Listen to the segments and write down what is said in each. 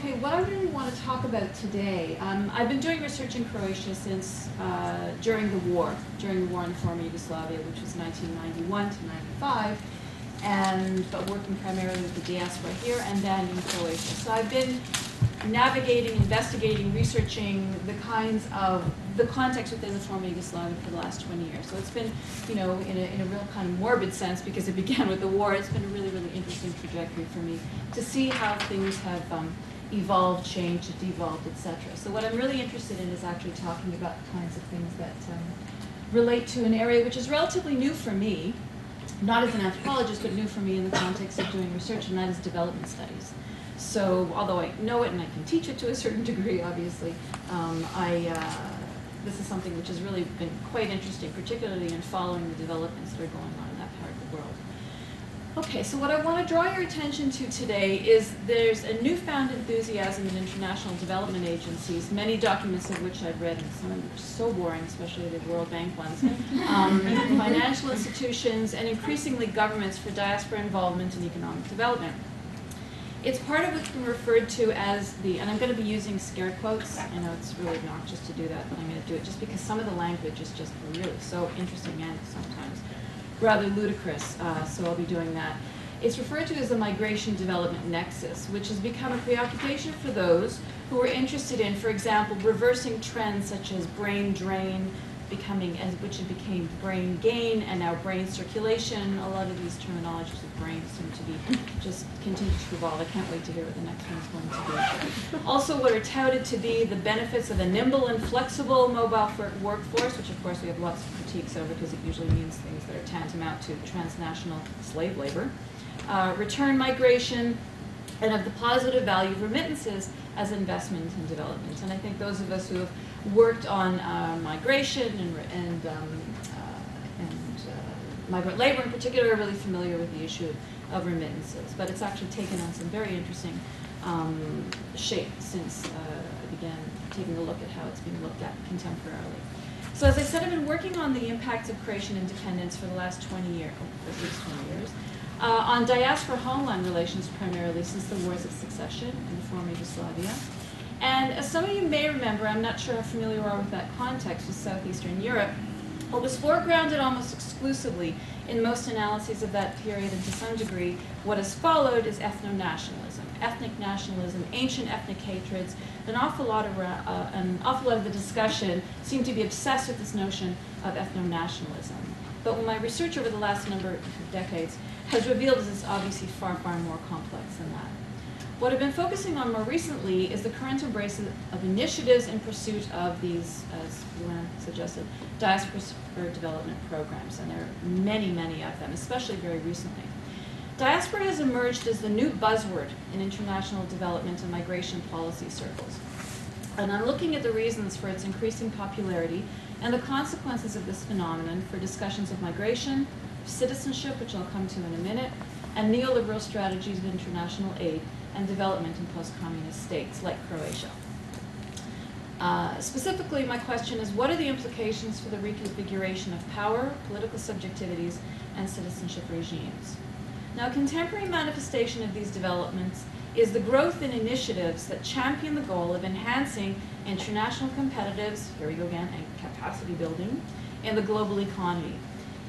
Okay, what I really want to talk about today, I've been doing research in Croatia since during the war in the former Yugoslavia, which was 1991 to 95, but working primarily with the diaspora here and then in Croatia. So I've been navigating, investigating, researching the kinds of, the context within the former Yugoslavia for the last 20 years. So it's been, you know, in a real kind of morbid sense, because it began with the war, it's been a really, really interesting trajectory for me to see how things have evolved, changed, devolved, etc. So what I'm really interested in is actually talking about the kinds of things that relate to an area which is relatively new for me, not as an anthropologist, but new for me in the context of doing research, and that is development studies. So although I know it and I can teach it to a certain degree, obviously, this is something which has really been quite interesting, particularly in following the developments that are going on in that part of the world. Okay, so what I want to draw your attention to today is there's a newfound enthusiasm in international development agencies, many documents of which I've read, and some of them are so boring, especially the World Bank ones, financial institutions, and increasingly governments for diaspora involvement in economic development. It's part of what's been referred to as the, and I'm going to be using scare quotes. I know it's really obnoxious to do that, but I'm going to do it just because some of the language is just really so interesting and sometimes rather ludicrous, so I'll be doing that. It's referred to as the migration development nexus, which has become a preoccupation for those who are interested in, for example, reversing trends such as brain drain, which became brain gain, and now brain circulation. A lot of these terminologies of brain seem to be just continue to evolve. I can't wait to hear what the next one's going to be. Also, what are touted to be the benefits of a nimble and flexible mobile workforce, which of course we have lots of critiques over because it usually means things that are tantamount to transnational slave labor. Return migration, and of the positive value of remittances as investment in development. And I think those of us who have worked on migration and migrant labor in particular are really familiar with the issue of remittances. But it's actually taken on some very interesting shape since I began taking a look at how it's being looked at contemporarily. So as I said, I've been working on the impacts of Croatian independence for the last 20 years, at least 20 years, on diaspora-homeland relations primarily since the wars of succession in the former Yugoslavia. And as some of you may remember, I'm not sure how familiar you are with that context with Southeastern Europe, what was foregrounded almost exclusively in most analyses of that period, and to some degree, what has followed is ethno-nationalism, ethnic nationalism, ancient ethnic hatreds. An awful lot of the discussion seemed to be obsessed with this notion of ethno-nationalism. But what my research over the last number of decades has revealed is it's obviously far, far more complex than that. What I've been focusing on more recently is the current embrace of initiatives in pursuit of these, as Luann suggested, diaspora development programs, and there are many, many of them, especially very recently. Diaspora has emerged as the new buzzword in international development and migration policy circles. And I'm looking at the reasons for its increasing popularity and the consequences of this phenomenon for discussions of migration, citizenship, which I'll come to in a minute, and neoliberal strategies of international aid and development in post-communist states like Croatia. Specifically, my question is, what are the implications for the reconfiguration of power, political subjectivities, and citizenship regimes? Now, a contemporary manifestation of these developments is the growth in initiatives that champion the goal of enhancing international competitiveness, here we go again, and capacity building in the global economy.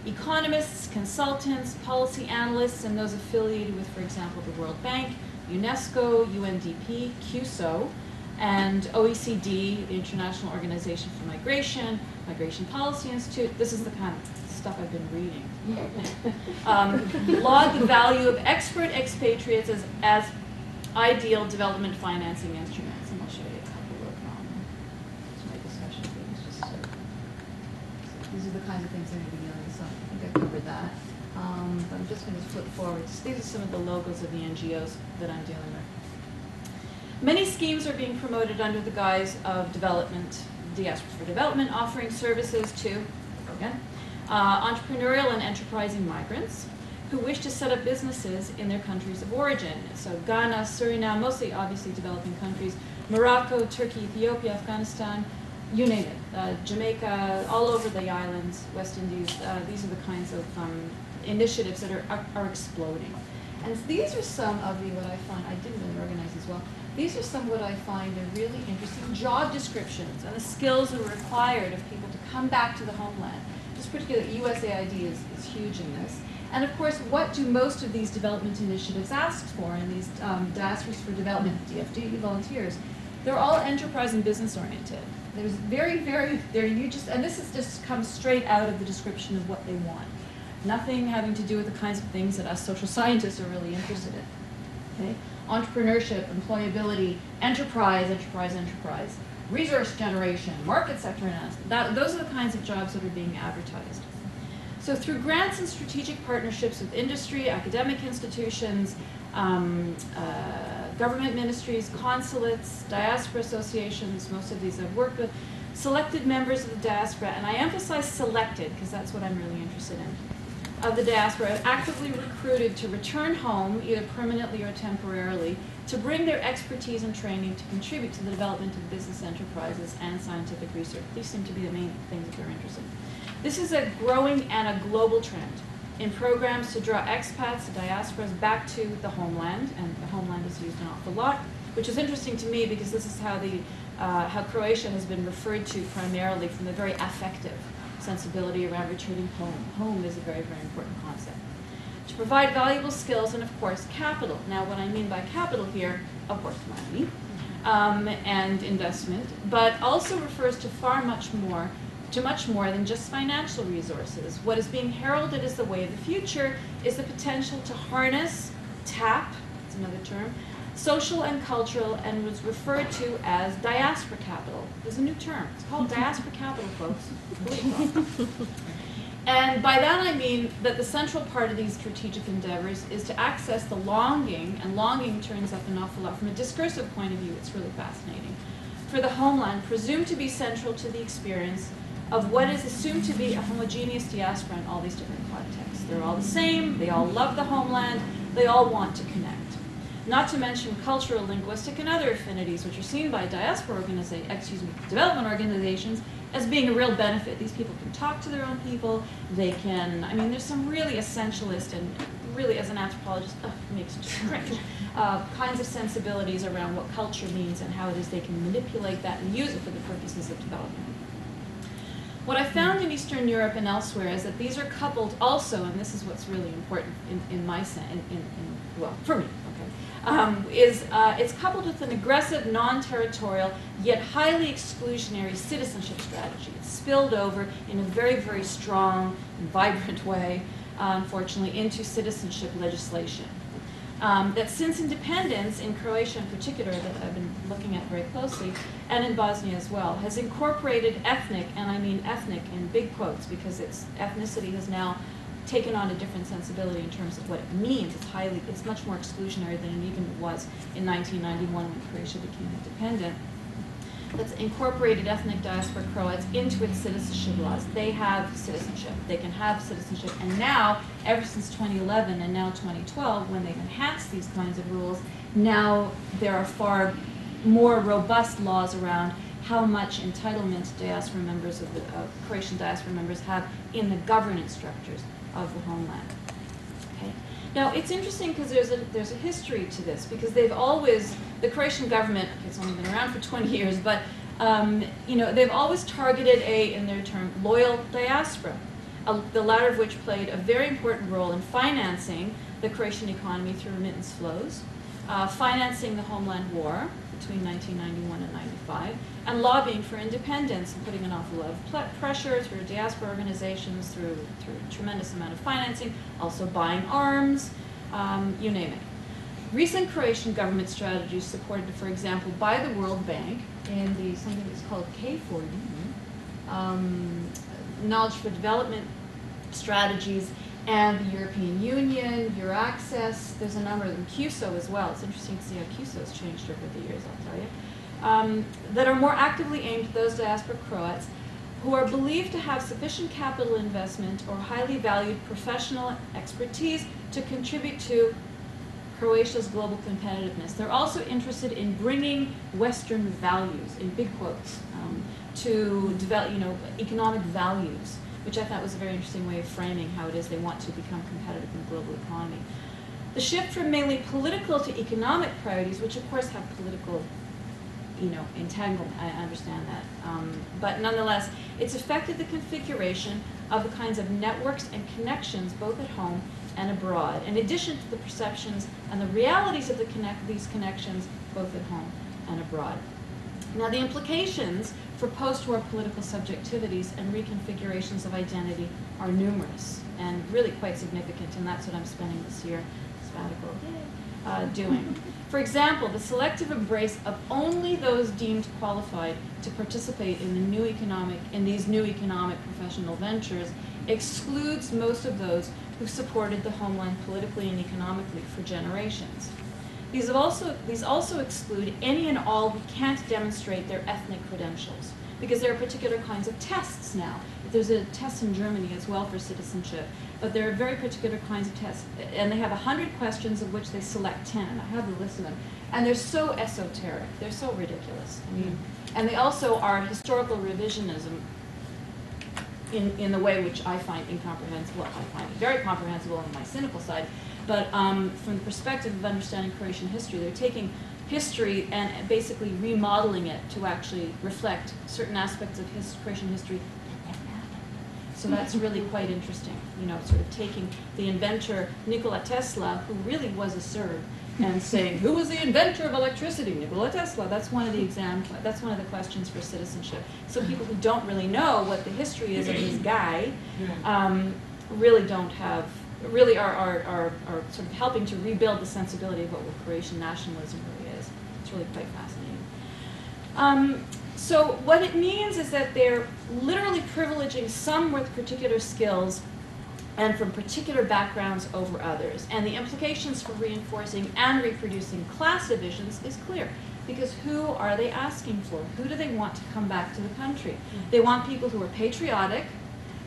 Economists, consultants, policy analysts, and those affiliated with, for example, the World Bank, UNESCO, UNDP, CUSO, and OECD, the International Organization for Migration, Migration Policy Institute. This is the kind of stuff I've been reading. Laud the value of expert expatriates as ideal development financing instruments. And I'll show you a couple of my discussion things. These are the kinds of things I'm going to be dealing with, so I think I covered that. But I'm just going to flip forward. These are some of the logos of the NGOs that I'm dealing with. Many schemes are being promoted under the guise of development, diaspora for development, offering services to, again, entrepreneurial and enterprising migrants who wish to set up businesses in their countries of origin. So Ghana, Suriname, mostly obviously developing countries, Morocco, Turkey, Ethiopia, Afghanistan, you name it, Jamaica, all over the islands, West Indies. These are the kinds of initiatives that are exploding. And these are some of what I find, I didn't really organize as well, These are some what I find are really interesting job descriptions and the skills that are required of people to come back to the homeland. Just particularly USAID is huge in this. And of course, what do most of these development initiatives ask for in these diasporas for development, DFD volunteers? They're all enterprise and business oriented. There's and this is just comes straight out of the description of what they want. Nothing having to do with the kinds of things that us social scientists are really interested in. Okay? Entrepreneurship, employability, enterprise, resource generation, market sector analysis. Those are the kinds of jobs that are being advertised. So through grants and strategic partnerships with industry, academic institutions, government ministries, consulates, diaspora associations, most of these I've worked with, selected members of the diaspora, and I emphasize selected because that's what I'm really interested in, of the diaspora, actively recruited to return home, either permanently or temporarily, to bring their expertise and training to contribute to the development of business enterprises and scientific research. These seem to be the main things that they're interested in. This is a growing and a global trend in programs to draw expats, diasporas back to the homeland, and the homeland is used an awful lot, which is interesting to me because this is how Croatia has been referred to primarily from the very affective sensibility around returning home. Home is a very, very important concept. To provide valuable skills and, of course, capital. Now, what I mean by capital here, of course, money and investment, but also refers to much more than just financial resources. What is being heralded as the way of the future is the potential to harness, tap, that's another term, social and cultural, and was referred to as diaspora capital. There's a new term. It's called diaspora capital, folks. And by that I mean that the central part of these strategic endeavors is to access the longing, and longing turns up an awful lot. From a discursive point of view, it's really fascinating, for the homeland, presumed to be central to the experience of what is assumed to be a homogeneous diaspora in all these different contexts. They're all the same, they all love the homeland, they all want to connect. Not to mention cultural, linguistic, and other affinities, which are seen by development organizations as being a real benefit. These people can talk to their own people, they can, I mean, there's some really essentialist and really, as an anthropologist, it makes me cringe, kinds of sensibilities around what culture means and how it is they can manipulate that and use it for the purposes of development. What I found in Eastern Europe and elsewhere is that these are coupled also, and this is what's really important in my sense, well, for me, okay, it's coupled with an aggressive, non-territorial, yet highly exclusionary citizenship strategy. It's spilled over in a very, very strong and vibrant way, unfortunately, into citizenship legislation. That since independence, in Croatia in particular, that I've been looking at very closely, and in Bosnia as well, has incorporated ethnic, and I mean ethnic in big quotes, because ethnicity has now taken on a different sensibility in terms of what it means. It's much more exclusionary than it even was in 1991 when Croatia became independent. That's incorporated ethnic diaspora Croats into its citizenship laws. They have citizenship. They can have citizenship. And now, ever since 2011 and now 2012, when they've enhanced these kinds of rules, now there are far more robust laws around how much entitlement diaspora members of Croatian diaspora members have in the governance structures of the homeland. Okay? Now, it's interesting because there's a history to this, because the Croatian government, okay, it's only been around for 20 years, but they've always targeted in their term, loyal diaspora, the latter of which played a very important role in financing the Croatian economy through remittance flows, financing the homeland war between 1991 and 95, and lobbying for independence and putting an awful lot of pressure through diaspora organizations, through a tremendous amount of financing, also buying arms, you name it. Recent Croatian government strategies supported, for example, by the World Bank in something that's called K4D, Knowledge for Development Strategies, and the European Union, Euraccess, there's a number of them, CUSO as well. It's interesting to see how CUSO has changed over the years, I'll tell you, that are more actively aimed at those diaspora Croats who are believed to have sufficient capital investment or highly valued professional expertise to contribute to Croatia's global competitiveness. They're also interested in bringing Western values, in big quotes, to develop, economic values, which I thought was a very interesting way of framing how it is they want to become competitive in the global economy. The shift from mainly political to economic priorities, which of course have political, entanglement, I understand that. But nonetheless, it's affected the configuration of the kinds of networks and connections both at home and abroad, in addition to the perceptions and the realities of these connections both at home and abroad. Now, the implications for post-war political subjectivities and reconfigurations of identity are numerous and really quite significant, and that's what I'm spending this year, sabbatical, doing. For example, the selective embrace of only those deemed qualified to participate in these new economic professional ventures excludes most of those who supported the homeland politically and economically for generations. These also exclude any and all who can't demonstrate their ethnic credentials, because there are particular kinds of tests now. There's a test in Germany as well for citizenship, but there are very particular kinds of tests, and they have 100 questions of which they select 10, and I have the list of them. And they're so esoteric, they're so ridiculous. I mean, and they also are historical revisionism in the way which I find incomprehensible. Well, I find it very comprehensible on my cynical side, but from the perspective of understanding Croatian history, they're taking history and basically remodeling it to actually reflect certain aspects of Croatian history that never happened. So that's really quite interesting, sort of taking the inventor Nikola Tesla, who really was a Serb, and saying, who was the inventor of electricity? Nikola Tesla. That's one of the questions for citizenship. So people who don't really know what the history is of this guy really are sort of helping to rebuild the sensibility of what Croatian nationalism really is. It's really quite fascinating. So what it means is that they're literally privileging some with particular skills and from particular backgrounds over others. And the implications for reinforcing and reproducing class divisions is clear. Because who are they asking for? Who do they want to come back to the country? They want people who are patriotic,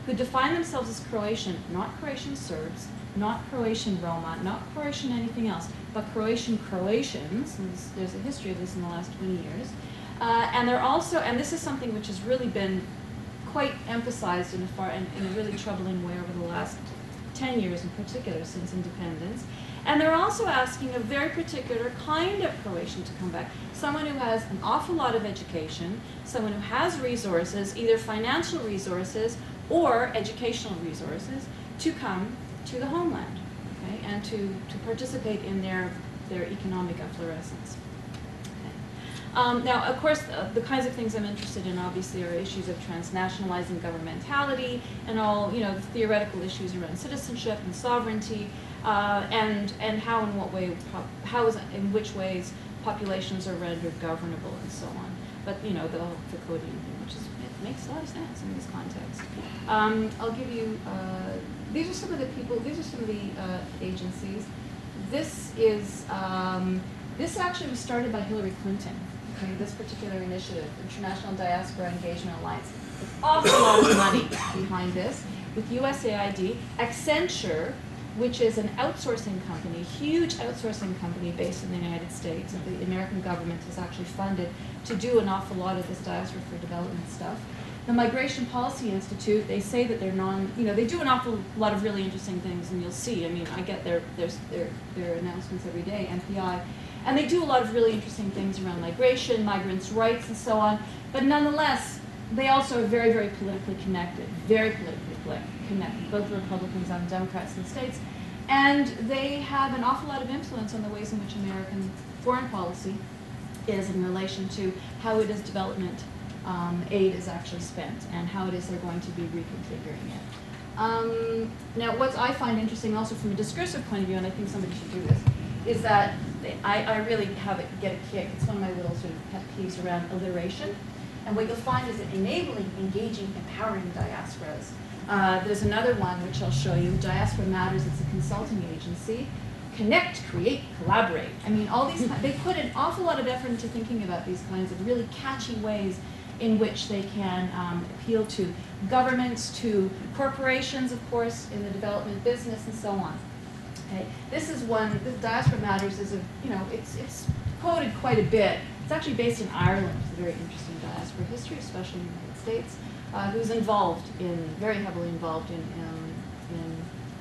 who define themselves as Croatian, not Croatian Serbs, not Croatian Roma, not Croatian anything else, but Croatian Croatians. And there's a history of this in the last 20 years. And they're also, and this is something which has really been quite emphasized in a really troubling way over the last 10 years in particular since independence. And they're also asking a very particular kind of Croatian to come back. Someone who has an awful lot of education, someone who has resources, either financial resources or educational resources, to come to the homeland, okay, and to participate in their economic efflorescence. Now, of course, the kinds of things I'm interested in, obviously, are issues of transnationalizing governmentality and all, the theoretical issues around citizenship and sovereignty, and how and what way, in which ways populations are rendered governable and so on. But, the Foucauldian thing, which makes a lot of sense in this context. I'll give you, these are some of the people, these are some of the agencies. This actually was started by Hillary Clinton. Okay, this particular initiative, International Diaspora Engagement Alliance, with an awful lot of money behind this, with USAID, Accenture, which is an outsourcing company, huge outsourcing company based in the United States, and the American government has actually funded to do an awful lot of this diaspora for development stuff. The Migration Policy Institute, they say that they're they do an awful lot of really interesting things, and you'll see, I get their announcements every day, MPI. And they do a lot of really interesting things around migration, migrants' rights, and so on. But nonetheless, they also are very, very politically connected, both Republicans and Democrats in the States. And they have an awful lot of influence on the ways in which American foreign policy is in relation to how it is development aid is actually spent and how it is they're going to be reconfiguring it. Now, what I find interesting also from a discursive point of view, and I think somebody should do this, is that I really get a kick. It's one of my little sort of pet peeves around alliteration. And what you'll find is that enabling, engaging, empowering diasporas. There's another one which I'll show you, Diaspora Matters. It's a consulting agency. Connect, create, collaborate. All these, they put an awful lot of effort into thinking about these kinds of really catchy ways in which they can appeal to governments, to corporations, of course, in the development business, and so on. Okay. This is one, this Diaspora Matters is it's quoted quite a bit. It's actually based in Ireland. It's a very interesting diaspora history, especially in the United States, who's very heavily involved in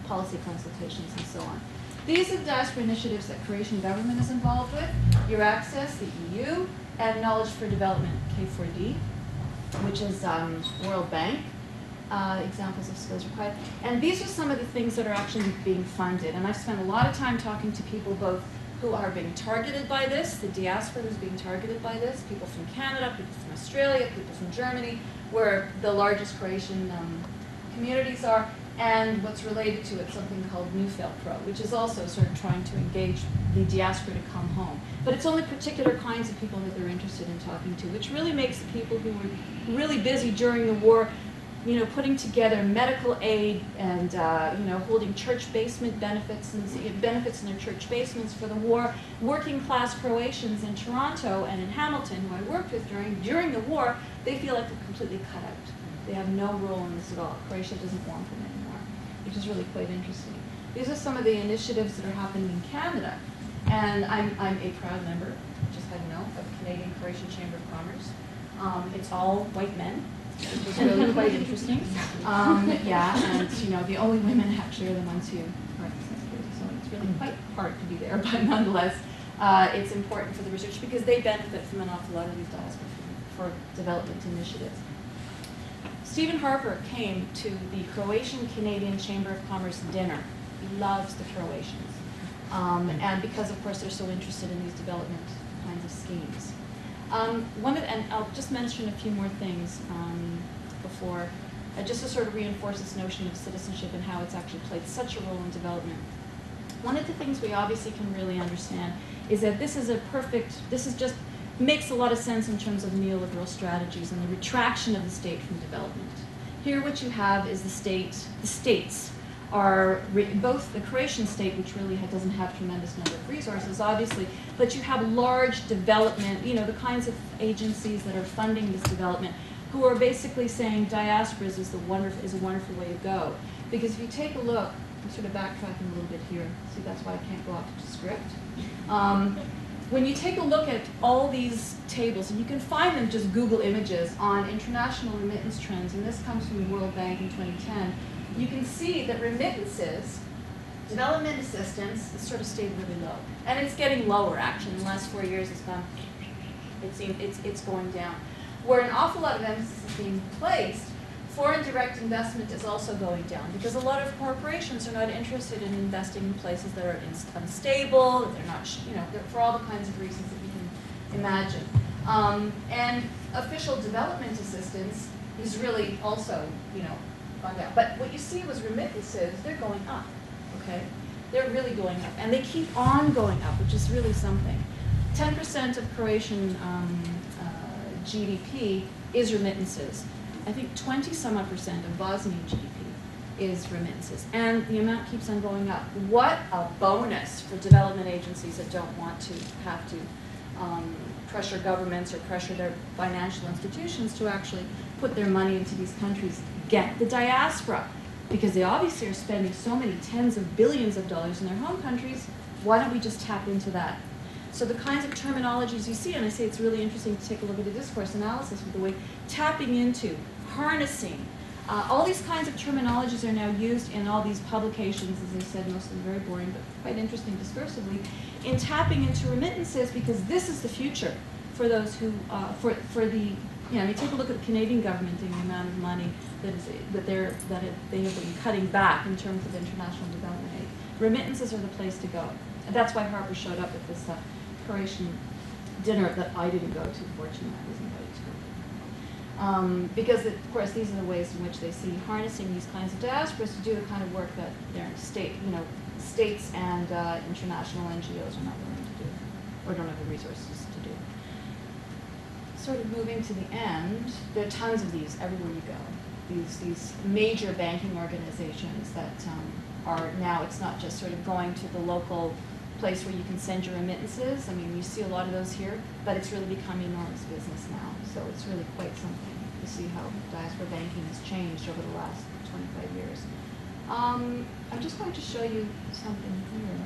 policy consultations and so on. These are the diaspora initiatives that Croatian government is involved with. Your Access, the EU, and Knowledge for Development, K4D, which is World Bank. Examples of skills required. And these are some of the things that are actually being funded. And I've spent a lot of time talking to people both who are being targeted by this, the diaspora who's being targeted by this, people from Canada, people from Australia, people from Germany, where the largest Croatian communities are, and what's related to it, something called Newfeld Pro, which is also sort of trying to engage the diaspora to come home. But it's only particular kinds of people that they're interested in talking to, which really makes the people who were really busy during the war, you know, putting together medical aid and, you know, holding church basement benefits and benefits in their church basements for the war. Working class Croatians in Toronto and in Hamilton, who I worked with during the war, they feel like they're completely cut out. They have no role in this at all. Croatia doesn't want them anymore, which is really quite interesting. These are some of the initiatives that are happening in Canada. And I'm a proud member, just had to know, of the Canadian Croatian Chamber of Commerce. It's all white men, which is really quite interesting. Yeah, and you know, the only women actually are the ones who are executives, so it's really quite hard to be there, but nonetheless, it's important for the research because they benefit from an awful lot of these diaspora for development initiatives. Stephen Harper came to the Croatian-Canadian Chamber of Commerce dinner. He loves the Croatians. And because, of course, they're so interested in these development kinds of schemes. And I'll just mention a few more things before, just to sort of reinforce this notion of citizenship and how it's actually played such a role in development. One of the things we obviously can really understand is that this is just makes a lot of sense in terms of neoliberal strategies and the retraction of the state from development. Here what you have is the states are both the Croatian state, which really doesn't have a tremendous number of resources, obviously, but you have large development, you know, the kinds of agencies that are funding this development, who are basically saying diasporas is a wonderful way to go. Because if you take a look, I'm sort of backtracking a little bit here, see that's why I can't go off the script. When you take a look at all these tables, and you can find them, just Google images on international remittance trends, and this comes from the World Bank in 2010, you can see that remittances, development assistance, has sort of stayed really low. And it's getting lower, actually. In the last 4 years, it's going down. Where an awful lot of emphasis is being placed, foreign direct investment is also going down because a lot of corporations are not interested in investing in places that are unstable, they're not, you know, for all the kinds of reasons that you can imagine. And official development assistance is really also, you know, gone down. But what you see was remittances, they're going up, okay? They're really going up, and they keep on going up, which is really something. 10% of Croatian GDP is remittances. I think 20-some-odd% of Bosnian GDP is remittances, and the amount keeps on going up. What a bonus for development agencies that don't want to have to pressure governments or pressure their financial institutions to actually put their money into these countries. Get the diaspora, because they obviously are spending so many tens of billions of dollars in their home countries. Why don't we just tap into that? So the kinds of terminologies you see, and I say it's really interesting to take a look at the discourse analysis with the way tapping into, harnessing, all these kinds of terminologies are now used in all these publications, as I said, most of them very boring, but quite interesting discursively, in tapping into remittances, because this is the future for those who, for the, you know, I mean, take a look at the Canadian government and the amount of money that they have been cutting back in terms of international development aid. Remittances are the place to go. And that's why Harper showed up at this Croatian dinner that I didn't go to, fortunately. I was invited to go. Because, of course, these are the ways in which they see harnessing these kinds of diasporas to do the kind of work that their states and international NGOs are not willing to do, or don't have the resources to do. Sort of moving to the end, there are tons of these everywhere you go. These major banking organizations that are now, it's not just sort of going to the local place where you can send your remittances. I mean, you see a lot of those here, but it's really become enormous business now. So it's really quite something to see how diaspora banking has changed over the last 25 years. I'm just going to show you something here.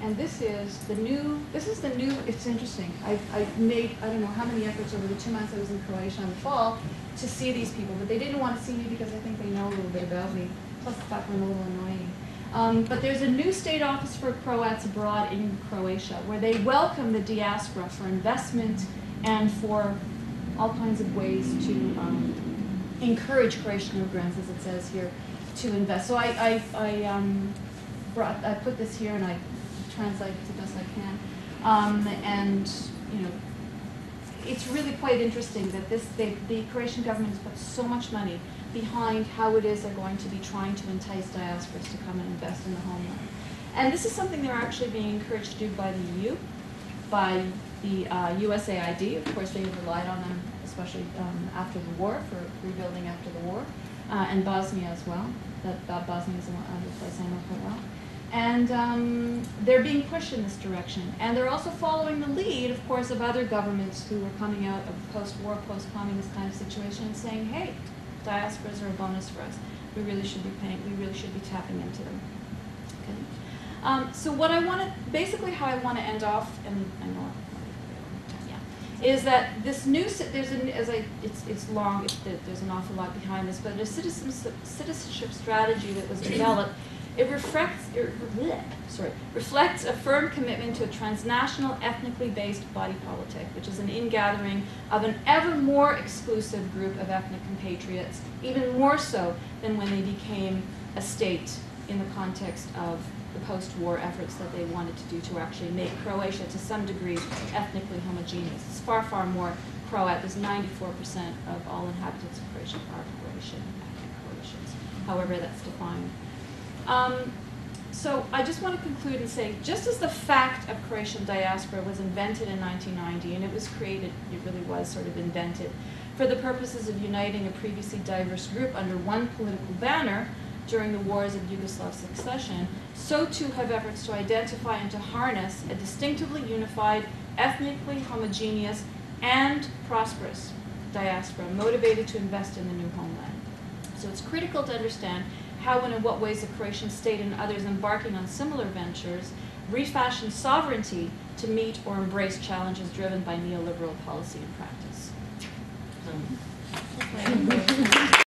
And this is the new, it's interesting. I've made, I don't know how many efforts over the 2 months I was in Croatia in the fall to see these people, but they didn't want to see me because I think they know a little bit about me, plus the fact I'm a little annoying. But there's a new state office for Croats abroad in Croatia where they welcome the diaspora for investment and for all kinds of ways to encourage Croatian immigrants, as it says here, to invest. So I put this here and I translate it the best I can. And you know, it's really quite interesting that the Croatian government has put so much money behind how it is they're going to be trying to entice diasporas to come and invest in the homeland. And this is something they're actually being encouraged to do by the EU, by the USAID. Of course, they relied on them, especially after the war, for rebuilding after the war, and Bosnia as well. That Bosnia is another place I know quite well. And they're being pushed in this direction. And they're also following the lead, of course, of other governments who are coming out of post-war, post-communist kind of situation and saying, hey, diasporas are a bonus for us. We really should be paying, we really should be tapping into them. Okay. So what I want to, basically how I want to end off, and I know is that this new, it's long, there's an awful lot behind this, but a citizenship strategy that was developed, it reflects a firm commitment to a transnational, ethnically based body politic, which is an ingathering of an ever more exclusive group of ethnic compatriots, even more so than when they became a state in the context of the post-war efforts that they wanted to do to actually make Croatia, to some degree, ethnically homogeneous. It's far, far more Croat. There's 94% of all inhabitants of Croatia are Croatian, ethnic Croatians, however that's defined. So I just want to conclude and say, just as the fact of Croatian diaspora was invented in 1990, and it was created, it really was sort of invented, for the purposes of uniting a previously diverse group under one political banner during the wars of Yugoslav succession, so too have efforts to identify and to harness a distinctively unified, ethnically homogeneous, and prosperous diaspora motivated to invest in the new homeland. So it's critical to understand how and in what ways the Croatian state and others embarking on similar ventures refashion sovereignty to meet or embrace challenges driven by neoliberal policy and practice.